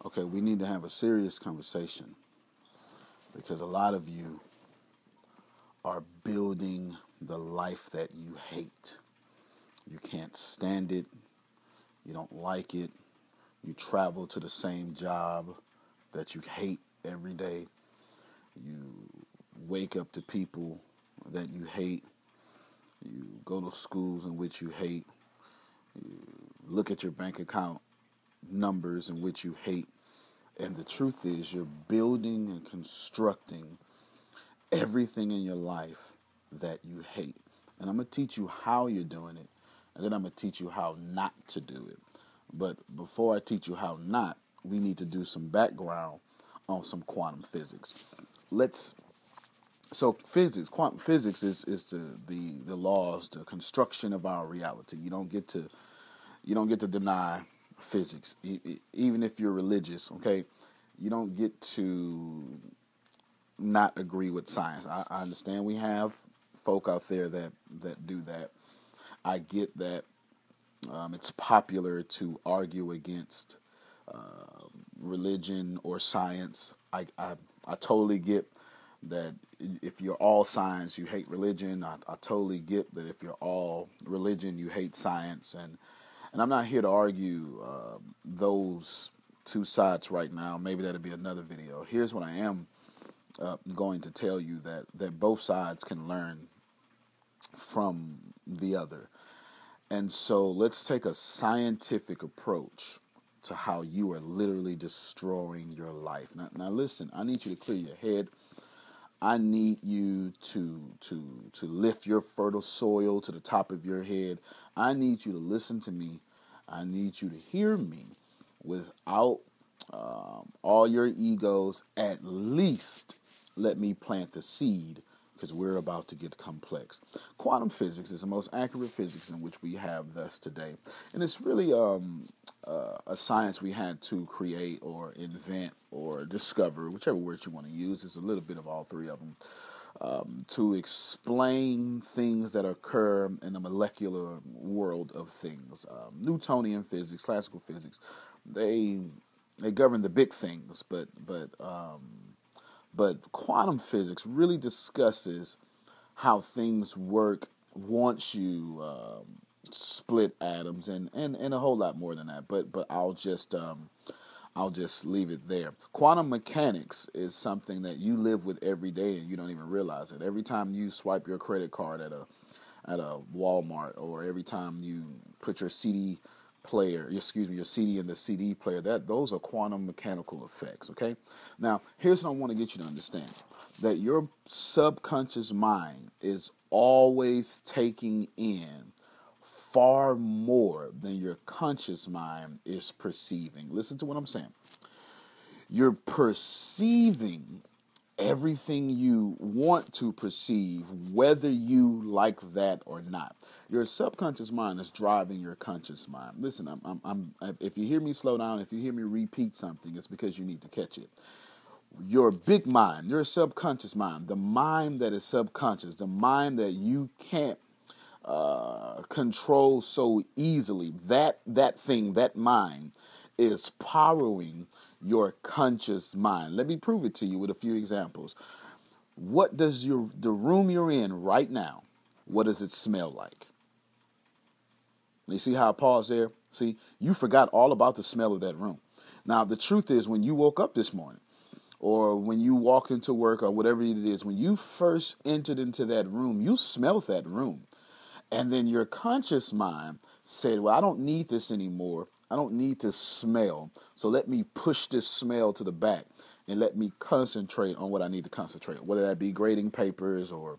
Okay, we need to have a serious conversation because a lot of you are building the life that you hate. You can't stand it. You don't like it. You travel to the same job that you hate every day. You wake up to people that you hate. You go to schools in which you hate. Look at your bank account numbers in which you hate. And the truth is, you're building and constructing everything in your life that you hate. And I'm going to teach you how you're doing it, and then I'm going to teach you how not to do it. But before I teach you how not, we need to do some background on some quantum physics. Quantum physics is the laws, the construction of our reality. You don't get to deny physics, even if you're religious. Okay, you don't get to not agree with science. I understand we have folk out there that do that. I get that it's popular to argue against religion or science. I totally get that if you're all science, you hate religion. I totally get that if you're all religion, you hate science. And I'm not here to argue those two sides right now. Maybe that'll be another video. Here's what I am going to tell you, that both sides can learn from the other. And so let's take a scientific approach to how you are literally destroying your life. Now listen, I need you to clear your head. I need you to lift your fertile soil to the top of your head. I need you to listen to me. I need you to hear me without all your egos. At least let me plant the seed, because we're about to get complex. Quantum physics is the most accurate physics in which we have thus today. And it's really a science we had to create or invent or discover, whichever word you want to use. It's a little bit of all three of them. To explain things that occur in the molecular world of things. Newtonian physics, classical physics, they govern the big things, but quantum physics really discusses how things work once you split atoms, and a whole lot more than that. But I'll just leave it there. Quantum mechanics is something that you live with every day and you don't even realize it. Every time you swipe your credit card at a Walmart, or every time you put your CD in the CD player, those are quantum mechanical effects, okay? Now, here's what I want to get you to understand. That your subconscious mind is always taking in far more than your conscious mind is perceiving. Listen to what I'm saying. You're perceiving everything you want to perceive, whether you like that or not. Your subconscious mind is driving your conscious mind. Listen, if you hear me slow down, if you hear me repeat something, it's because you need to catch it. Your big mind, your subconscious mind, the mind that is subconscious, the mind that you can't control so easily, that mind is powering your conscious mind. Let me prove it to you with a few examples. What does the room you're in right now, what does it smell like? You see how I paused there? See, you forgot all about the smell of that room. Now, the truth is, when you woke up this morning, or when you walked into work, or whatever it is, when you first entered into that room, you smelled that room. And then your conscious mind said, well, I don't need this anymore. I don't need to smell. So let me push this smell to the back and let me concentrate on what I need to concentrate on, whether that be grading papers or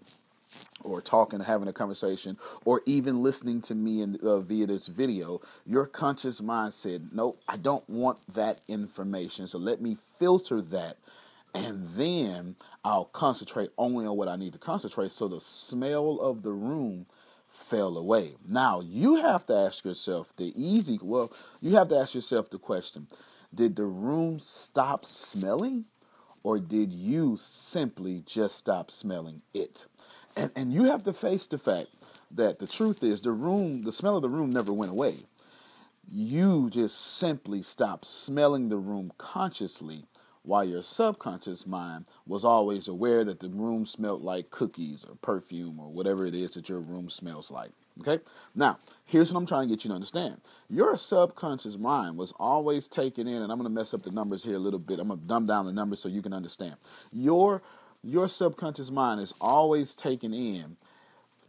talking, having a conversation, or even listening to me via this video. Your conscious mind said, no, I don't want that information. So let me filter that, and then I'll concentrate only on what I need to concentrate. So the smell of the room fell away. Now, you have to ask yourself you have to ask yourself the question, did the room stop smelling, or did you simply just stop smelling it? And you have to face the fact that the truth is, the smell of the room never went away. You just simply stopped smelling the room consciously while your subconscious mind was always aware that the room smelled like cookies or perfume or whatever it is that your room smells like. Okay? Now, here's what I'm trying to get you to understand. Your subconscious mind was always taking in, and I'm going to mess up the numbers here a little bit. I'm going to dumb down the numbers so you can understand. Your subconscious mind is always taking in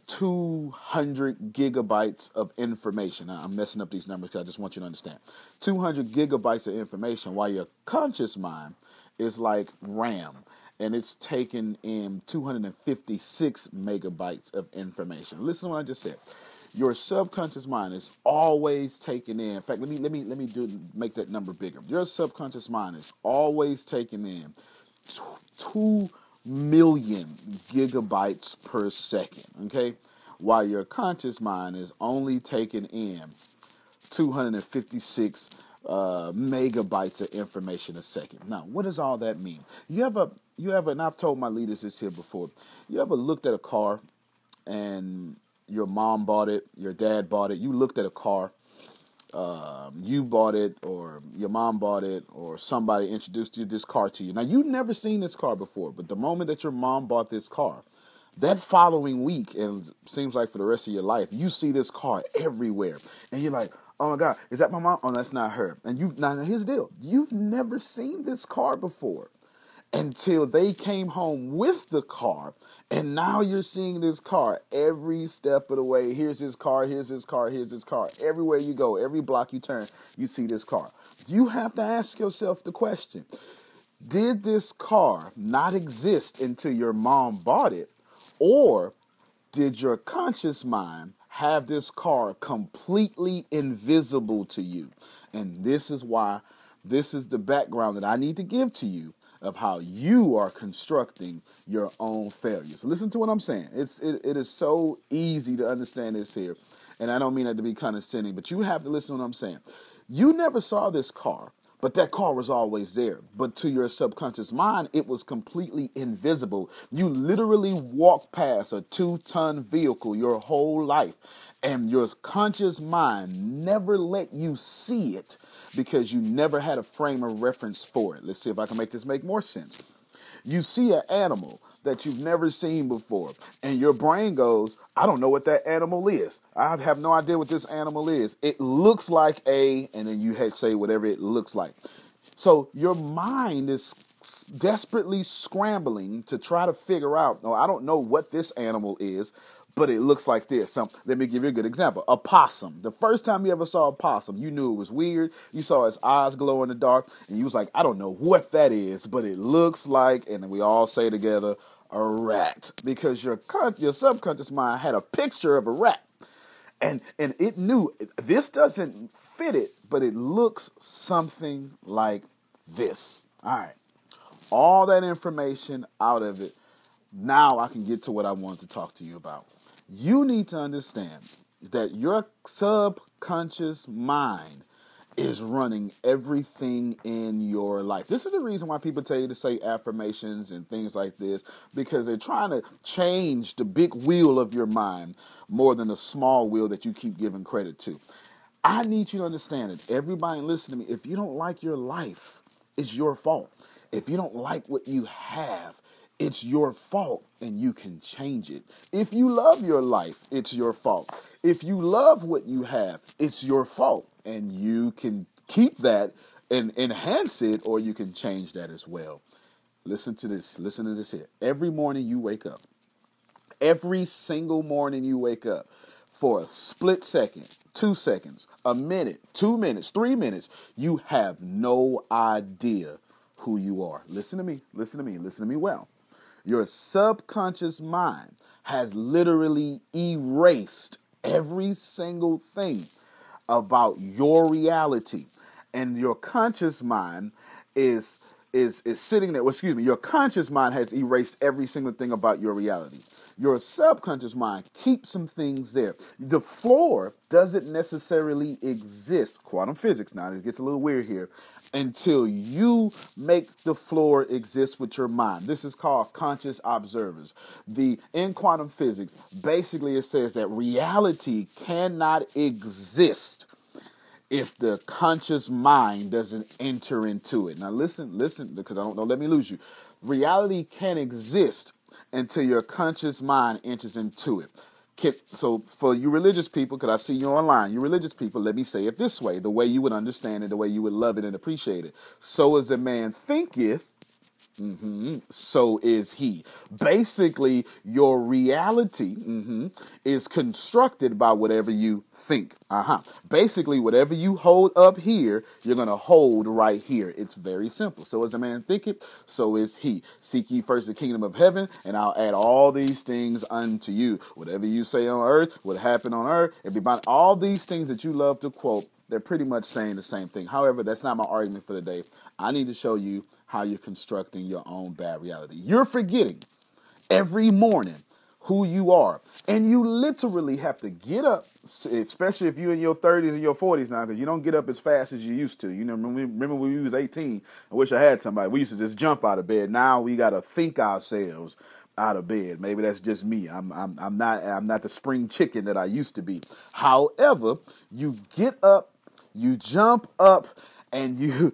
200 gigabytes of information. Now, I'm messing up these numbers because I just want you to understand. 200 gigabytes of information, while your conscious mind is like RAM, and it's taking in 256 megabytes of information. Listen to what I just said. Your subconscious mind is always taking in. In fact, let me make that number bigger. Your subconscious mind is always taking in 2 million gigabytes per second, okay? While your conscious mind is only taking in 256 megabytes of information a second. Now, what does all that mean? You ever, and I've told my leaders this here before, you ever looked at a car and your mom bought it, your dad bought it, you looked at a car, you bought it, or your mom bought it, or somebody introduced you this car to you. Now, you've never seen this car before, but the moment that your mom bought this car, that following week, and it seems like for the rest of your life, you see this car everywhere. And you're like, oh my God, is that my mom? Oh, that's not her. And now here's the deal. You've never seen this car before until they came home with the car. And now you're seeing this car every step of the way. Here's his car, here's his car, here's his car. Everywhere you go, every block you turn, you see this car. You have to ask yourself the question, did this car not exist until your mom bought it? Or did your conscious mind have this car completely invisible to you? And this is the background that I need to give to you of how you are constructing your own failures. So listen to what I'm saying. It is so easy to understand this here. And I don't mean that to be condescending, but you have to listen to what I'm saying. You never saw this car, but that car was always there. But to your subconscious mind, it was completely invisible. You literally walked past a 2-ton vehicle your whole life, and your conscious mind never let you see it because you never had a frame of reference for it. Let's see if I can make this make more sense. You see an animal that you've never seen before, and your brain goes, I don't know what that animal is. I have no idea what this animal is. It looks like a, and then you say whatever it looks like. So your mind is desperately scrambling to try to figure out, no, I don't know what this animal is, but it looks like this. So let me give you a good example. A possum. The first time you ever saw a possum, you knew it was weird. You saw his eyes glow in the dark, and you was like, I don't know what that is, but it looks like, and then we all say together, a rat. Because your subconscious mind had a picture of a rat. And it knew this doesn't fit it, but it looks something like this. All right. All that information out of it. Now I can get to what I wanted to talk to you about. You need to understand that your subconscious mind is running everything in your life. This is the reason why people tell you to say affirmations and things like this, because they're trying to change the big wheel of your mind more than the small wheel that you keep giving credit to. I need you to understand that everybody listen to me. If you don't like your life, it's your fault. If you don't like what you have, it's your fault, and you can change it. If you love your life, it's your fault. If you love what you have, it's your fault, and you can keep that and enhance it, or you can change that as well. Listen to this. Listen to this here. Every morning you wake up, every single morning you wake up, for a split second, 2 seconds, a minute, 2 minutes, 3 minutes, you have no idea who you are. Listen to me. Listen to me. Listen to me well. Your subconscious mind has literally erased every single thing about your reality. And your conscious mind is sitting there. Well, excuse me. Your conscious mind has erased every single thing about your reality. Your subconscious mind keeps some things there. The floor doesn't necessarily exist. Quantum physics, now it gets a little weird here, until you make the floor exist with your mind. This is called conscious observers. In quantum physics, basically it says that reality cannot exist if the conscious mind doesn't enter into it. Now listen, because I don't let me lose you. Reality can't exist until your conscious mind enters into it. So for you religious people, because I see you online, you religious people, let me say it this way, the way you would understand it, the way you would love it and appreciate it. So as a man thinketh, so is he. Basically, your reality is constructed by whatever you think. Basically, whatever you hold up here, you're going to hold right here. It's very simple. So as a man thinketh, so is he. Seek ye first the kingdom of heaven, and I'll add all these things unto you. Whatever you say on earth will happen on earth. It'll be about all these things that you love to quote. They're pretty much saying the same thing. However, that's not my argument for the day. I need to show you how you're constructing your own bad reality. You're forgetting every morning who you are. And you literally have to get up, especially if you're in your 30s and your 40s now, because you don't get up as fast as you used to. You know, remember when we was 18, I wish I had somebody. We used to just jump out of bed. Now we got to think ourselves out of bed. Maybe that's just me. I'm not the spring chicken that I used to be. However, you get up, you jump up, and you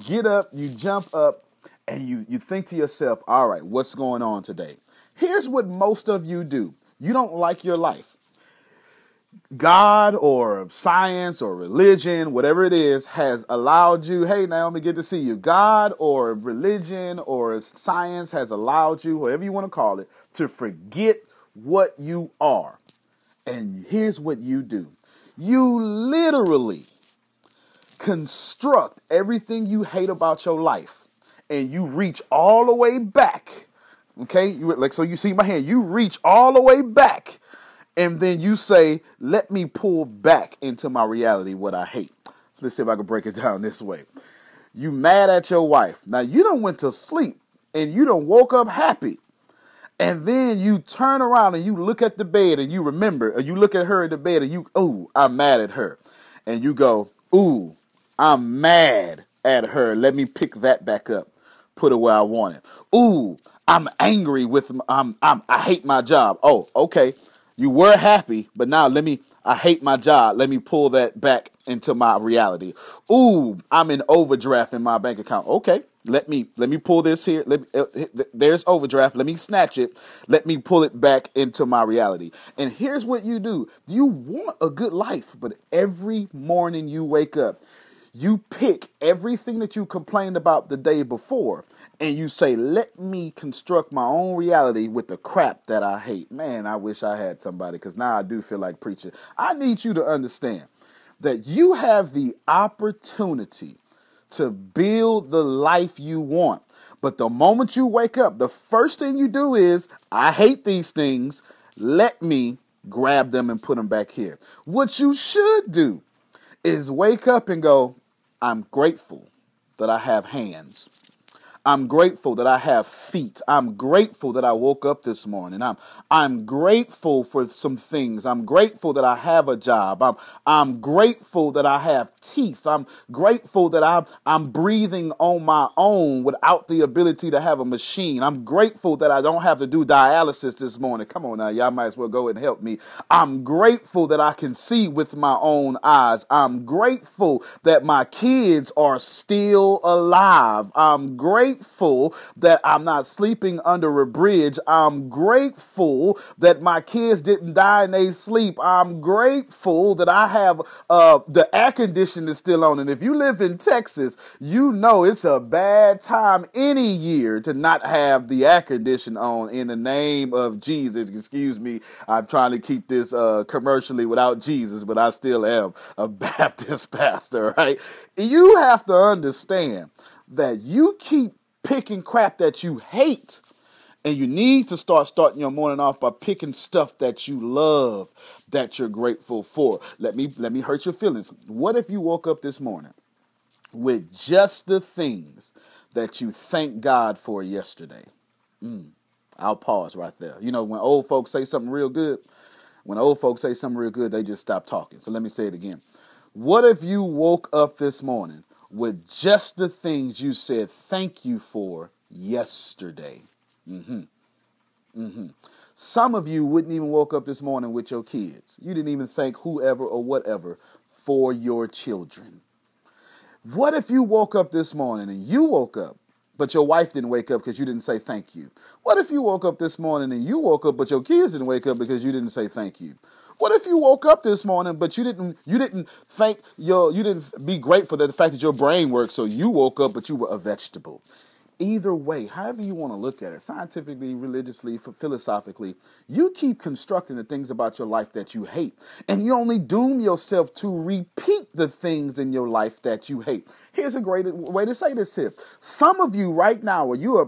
get up, you jump up, and you think to yourself, all right, what's going on today? Here's what most of you do. You don't like your life. God or science or religion, whatever it is, has allowed you, hey, Naomi, good to see you. God or religion or science has allowed you, whatever you want to call it, to forget what you are. And here's what you do. You literally construct everything you hate about your life, and you reach all the way back. Okay, so you see my hand. You reach all the way back, and then you say, "Let me pull back into my reality what I hate." Let's see if I can break it down this way. You mad at your wife. Now you done went to sleep, and you done woke up happy. And then you turn around and you look at the bed and you remember, or you look at her in the bed and I'm mad at her. And you go, ooh, I'm mad at her. Let me pick that back up. Put it where I want it. Ooh, I'm angry with, I hate my job. Oh, okay. You were happy, but now I hate my job. Let me pull that back into my reality. Ooh, I'm in overdraft in my bank account. Okay. Let me pull this here. There's overdraft. Let me snatch it. Let me pull it back into my reality. And here's what you do. You want a good life, but every morning you wake up, you pick everything that you complained about the day before, and you say, let me construct my own reality with the crap that I hate. Man, I wish I had somebody, because now I do feel like preaching. I need you to understand that you have the opportunity to build the life you want. But the moment you wake up, the first thing you do is, I hate these things. Let me grab them and put them back here. What you should do is wake up and go, I'm grateful that I have hands. I'm grateful that I have feet. I'm grateful that I woke up this morning. I'm grateful for some things. I'm grateful that I have a job. I'm grateful that I have teeth. I'm grateful that I'm breathing on my own without the ability to have a machine. I'm grateful that I don't have to do dialysis this morning. Come on now, y'all might as well go and help me. I'm grateful that I can see with my own eyes. I'm grateful that my kids are still alive. I'm grateful that I'm not sleeping under a bridge. I'm grateful that my kids didn't die in their sleep. I'm grateful that I have the air conditioning is still on. And if you live in Texas, you know it's a bad time any year to not have the air conditioning on. In the name of Jesus, excuse me, I'm trying to keep this commercially without Jesus, but I still am a Baptist pastor, right? You have to understand that you keep picking crap that you hate, and you need to starting your morning off by picking stuff that you love, that you're grateful for. Let me hurt your feelings. What if you woke up this morning with just the things that you thank God for yesterday? I'll pause right there. You know, when old folks say something real good, they just stop talking. So let me say it again. What if you woke up this morning with just the things you said thank you for yesterday? Some of you wouldn't even woke up this morning with your kids. You didn't even thank whoever or whatever for your children. What if you woke up this morning and you woke up, but your wife didn't wake up because you didn't say thank you? What if you woke up this morning and you woke up, but your kids didn't wake up because you didn't say thank you? What if you woke up this morning, but you didn't be grateful that the fact that your brain works, so you woke up, but you were a vegetable? Either way, however you want to look at it, scientifically, religiously, philosophically, you keep constructing the things about your life that you hate, and you only doom yourself to repeat the things in your life that you hate. Here's a great way to say this here. Some of you right now, you're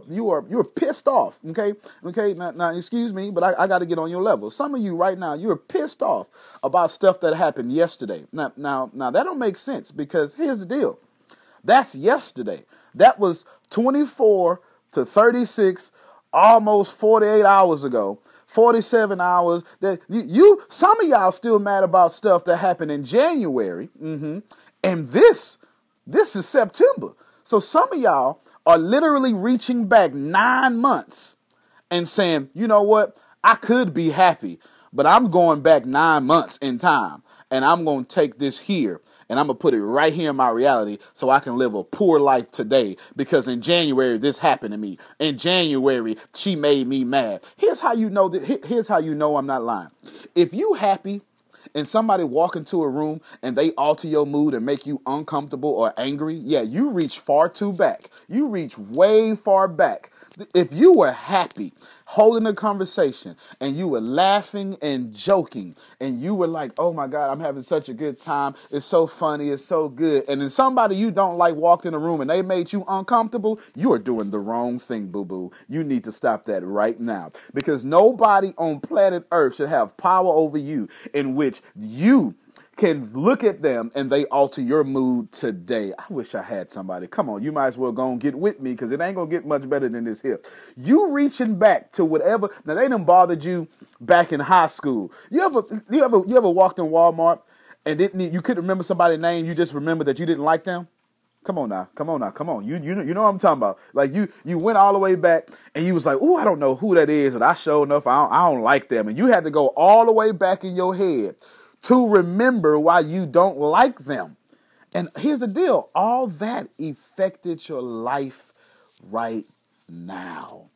pissed off. Okay. Now excuse me, but I got to get on your level. Some of you right now, you're pissed off about stuff that happened yesterday. Now that don't make sense, because here's the deal. That's yesterday. That was 24 to 36, almost 48 hours ago. 47 hours. That some of y'all still mad about stuff that happened in January. And this is September. So some of y'all are literally reaching back 9 months and saying, you know what? I could be happy, but I'm going back 9 months in time, and I'm going to take this here, and I'm going to put it right here in my reality so I can live a poor life today, because in January, this happened to me. In January, she made me mad. Here's how you know I'm not lying. If you happy and somebody walk into a room and they alter your mood and make you uncomfortable or angry, yeah, you reach far too back. You reach way far back. If you were happy, holding a conversation, and you were laughing and joking, and you were like, oh my God, I'm having such a good time. It's so funny. It's so good. And then somebody you don't like walked in the room and they made you uncomfortable, you are doing the wrong thing, boo-boo. You need to stop that right now, because nobody on planet Earth should have power over you in which you can look at them and they alter your mood today. I wish I had somebody. Come on, you might as well go and get with me, because it ain't going to get much better than this here. You reaching back to whatever. Now, they done bothered you back in high school. You ever walked in Walmart and you couldn't remember somebody's name? You just remember that you didn't like them? Come on now. You know what I'm talking about. Like you went all the way back and you was like, oh, I don't know who that is, and I sure enough, I don't like them. And you had to go all the way back in your head to remember why you don't like them. And here's the deal. All that affected your life right now.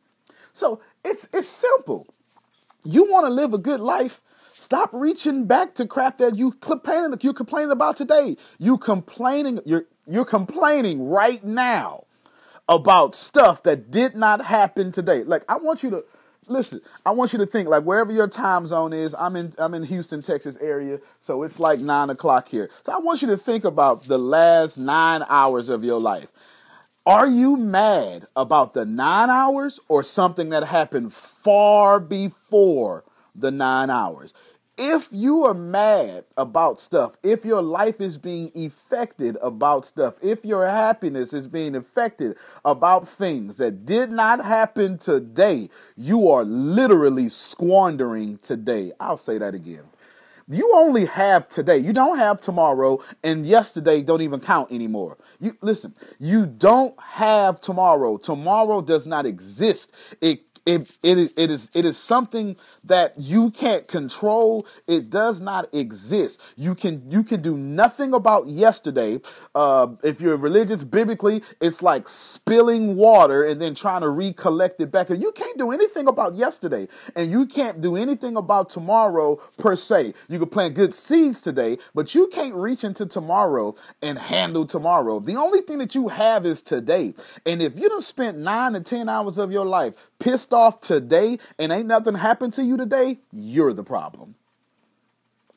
So it's simple. You want to live a good life? Stop reaching back to crap that you're complaining about today. You're complaining right now about stuff that did not happen today. Like, I want you to listen. I want you to think, like, wherever your time zone is. I'm in Houston, Texas area, so it's like 9 o'clock here. So I want you to think about the last 9 hours of your life. Are you mad about the 9 hours or something that happened far before the 9 hours? If you are mad about stuff, if your life is being affected about stuff, if your happiness is being affected about things that did not happen today, you are literally squandering today. I'll say that again. You only have today. You don't have tomorrow, and yesterday don't even count anymore. You don't have tomorrow. Tomorrow does not exist. It is something that you can't control. It does not exist. You can do nothing about yesterday. If you're religious, biblically, it's like spilling water and then trying to recollect it back. And you can't do anything about yesterday, and you can't do anything about tomorrow per se. You can plant good seeds today, but you can't reach into tomorrow and handle tomorrow. The only thing that you have is today. And if you done spent 9 to 10 hours of your life pissed off today and ain't nothing happened to you today, you're the problem.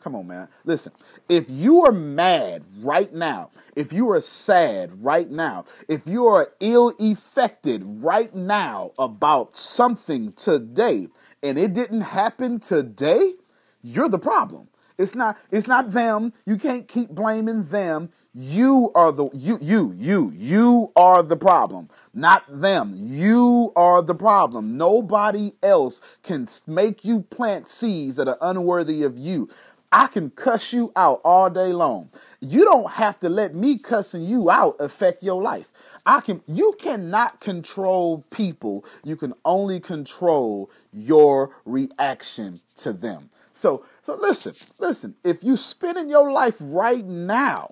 Come on, man. Listen, if you are mad right now, if you are sad right now, if you are ill-affected right now about something today and it didn't happen today, you're the problem. It's not them. You can't keep blaming them. You are the problem, not them. You are the problem. Nobody else can make you plant seeds that are unworthy of you. I can cuss you out all day long. You don't have to let me cussing you out affect your life. You cannot control people. You can only control your reaction to them. So listen, if you spending your life right now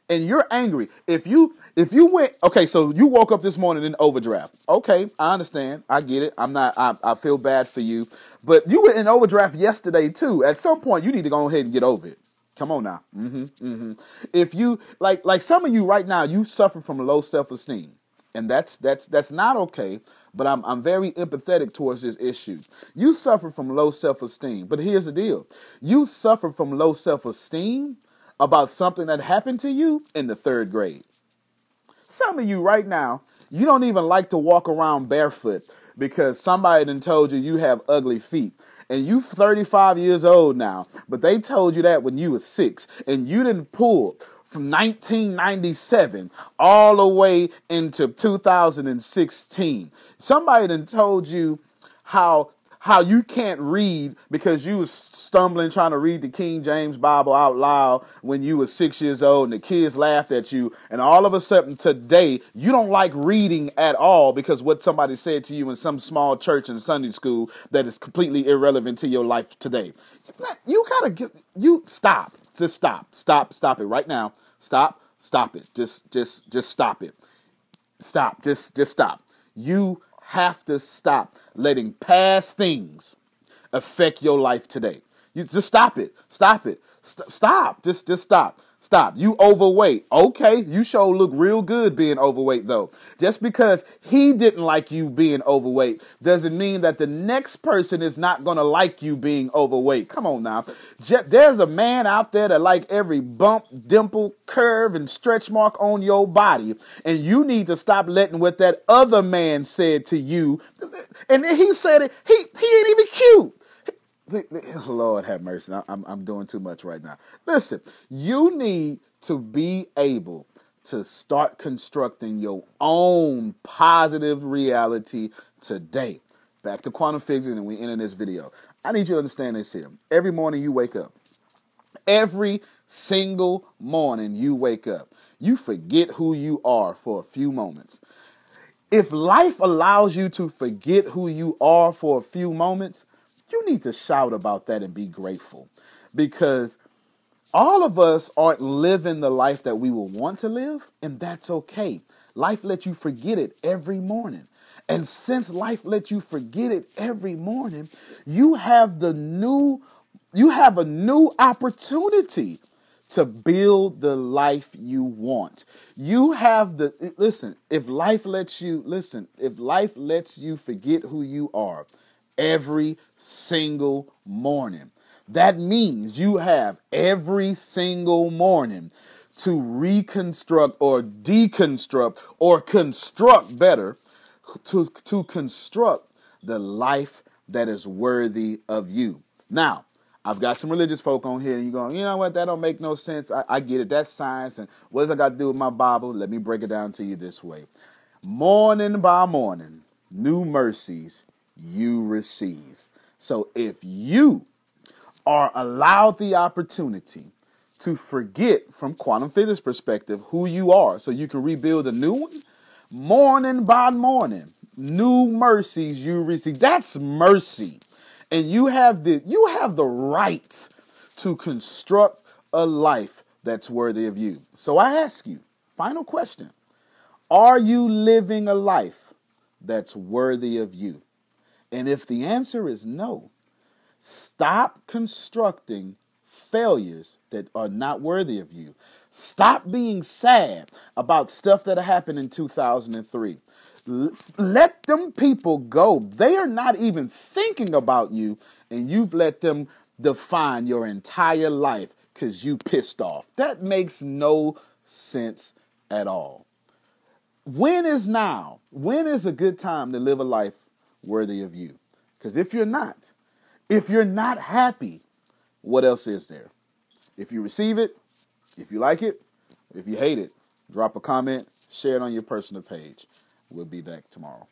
and you're angry, if you went, okay, so you woke up this morning in overdraft. Okay, I understand. I get it. I feel bad for you. But you were in overdraft yesterday too. At some point you need to go ahead and get over it. Come on now. If you like some of you right now, you suffer from low self-esteem. And that's not okay, but I'm very empathetic towards this issue. You suffer from low self-esteem, but here's the deal. You suffer from low self-esteem about something that happened to you in the 3rd grade. Some of you right now, you don't even like to walk around barefoot because somebody done told you you have ugly feet. And you 35 years old now, but they told you that when you were 6, and you didn't pull from 1997 all the way into 2016. Somebody done told you how you can't read because you was stumbling trying to read the King James Bible out loud when you were 6 years old and the kids laughed at you. And all of a sudden today, you don't like reading at all because what somebody said to you in some small church in Sunday school that is completely irrelevant to your life today. You gotta stop. Just stop it right now. Stop it. Just stop it. Just stop. You have to stop letting past things affect your life today. You just stop it. Stop. Just stop. You overweight. Okay, you sure look real good being overweight though. Just because he didn't like you being overweight doesn't mean that the next person is not going to like you being overweight. Come on now. There's a man out there that like every bump, dimple, curve, and stretch mark on your body. And you need to stop letting what that other man said to you. And he said it, he ain't even cute. Lord have mercy. I'm doing too much right now. Listen, you need to be able to start constructing your own positive reality today. Back to quantum physics, and we end this video. I need you to understand this here. Every morning you wake up. Every single morning you wake up. You forget who you are for a few moments. If life allows you to forget who you are for a few moments, you need to shout about that and be grateful, because all of us aren't living the life that we will want to live, and that's okay. Life lets you forget it every morning. And since life lets you forget it every morning, you have a new opportunity to build the life you want. If life lets you forget who you are every single morning, that means you have every single morning to reconstruct or deconstruct or construct better, to construct the life that is worthy of you. Now, I've got some religious folk on here and you're going, you know what, that don't make no sense. I get it. That's science. And what does I got to do with my Bible? Let me break it down to you this way. Morning by morning, new mercies you receive. So if you are allowed the opportunity to forget from quantum physics perspective who you are so you can rebuild a new one, morning by morning, new mercies you receive. That's mercy. And you have the right to construct a life that's worthy of you. So I ask you, final question. Are you living a life that's worthy of you? And if the answer is no, stop constructing failures that are not worthy of you. Stop being sad about stuff that happened in 2003. Let them people go. They are not even thinking about you, and you've let them define your entire life because you pissed off. That makes no sense at all. When is now? When is a good time to live a life worthy of you? Because if you're not happy, what else is there? If you receive it, if you like it, if you hate it, drop a comment, share it on your personal page. We'll be back tomorrow.